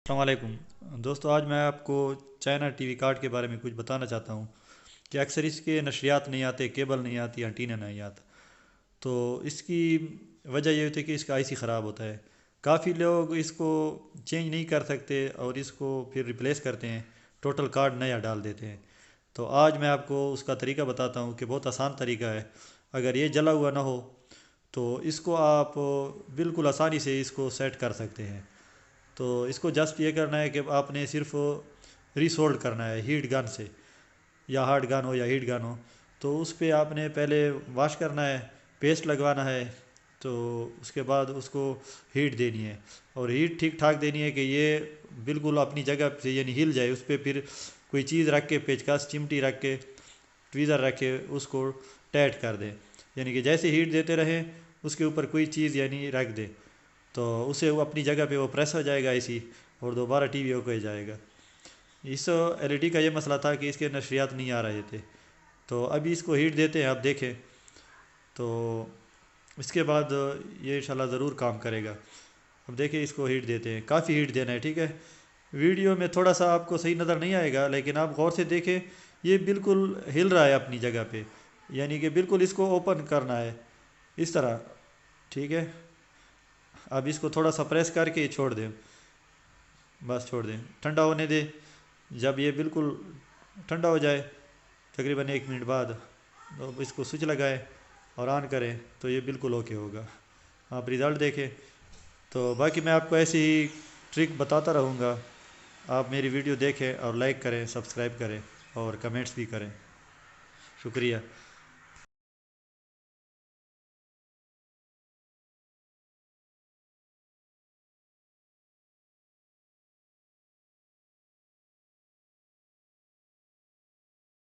السلام علیکم دوستو، آج میں آپ کو چائنا ٹی وی کارڈ کے بارے میں کچھ بتانا چاہتا ہوں کہ اکثر اس کے نشریات نہیں آتے، کیبل نہیں آتی، انٹینا نہیں آتا۔ تو اس کی وجہ یہ ہوتی ہے کہ اس کا آئی سی خراب ہوتا ہے۔ کافی لوگ اس کو چینج نہیں کر سکتے اور اس کو پھر ریپلیس کرتے ہیں، ٹوٹل کارڈ نیا ڈال دیتے ہیں۔ تو آج میں آپ کو اس کا طریقہ بتاتا ہوں کہ بہت آسان طریقہ ہے۔ اگر یہ جلا ہوا نہ ہو تو اس کو آپ بالکل آسانی سے اس کو سیٹ کر سکتے ہیں۔ تو اس کو جسٹ یہ کرنا ہے کہ آپ نے صرف ریسولڈ کرنا ہے ہیٹ گن سے، یا ہارڈ گن ہو یا ہیٹ گن ہو۔ تو اس پہ آپ نے پہلے واش کرنا ہے، پیسٹ لگوانا ہے، تو اس کے بعد اس کو ہیٹ دینی ہے، اور ہیٹ ٹھیک ٹھاک دینی ہے کہ یہ بالکل اپنی جگہ سے یعنی ہل جائے۔ اس پہ پھر کوئی چیز رکھ کے، پیچکس، چمٹی رکھ کے، ٹویزر رکھ کے اس کو ٹائٹ کر دیں، یعنی کہ جیسے ہیٹ دیتے رہیں اس کے اوپر کوئی چیز یعنی رکھ دیں، تو اسے وہ اپنی جگہ پہ وہ پریس ہو جائے گا ایسی، اور دوبارہ ٹی وی اوکے ہو جائے گا۔ اس ایل ای ڈی کا یہ مسئلہ تھا کہ اس کے نشریات نہیں آ رہے تھے، تو ابھی اس کو ہیٹ دیتے ہیں، آپ دیکھیں تو اس کے بعد یہ انشاءاللہ ضرور کام کرے گا۔ اب دیکھیں اس کو ہیٹ دیتے ہیں، کافی ہیٹ دینا ہے، ٹھیک ہے۔ ویڈیو میں تھوڑا سا آپ کو صحیح نظر نہیں آئے گا، لیکن آپ غور سے دیکھیں، یہ بالکل ہل رہا ہے اپنی جگہ پہ، یعنی کہ بالکل اس کو اوپن کرنا ہے اس طرح، ٹھیک ہے۔ اب اس کو تھوڑا سا پریس کر کے چھوڑ دیں، بس چھوڑ دیں، ٹھنڈا ہونے دیں۔ جب یہ بالکل ٹھنڈا ہو جائے، تقریباً 1 منٹ بعد، تو اس کو سوئچ لگائیں اور آن کریں تو یہ بالکل اوکے ہوگا۔ آپ رزلٹ دیکھیں۔ تو باقی میں آپ کو ایسی ہی ٹرک بتاتا رہوں گا۔ آپ میری ویڈیو دیکھیں اور لائک کریں، سبسکرائب کریں اور کمنٹس بھی کریں۔ شکریہ۔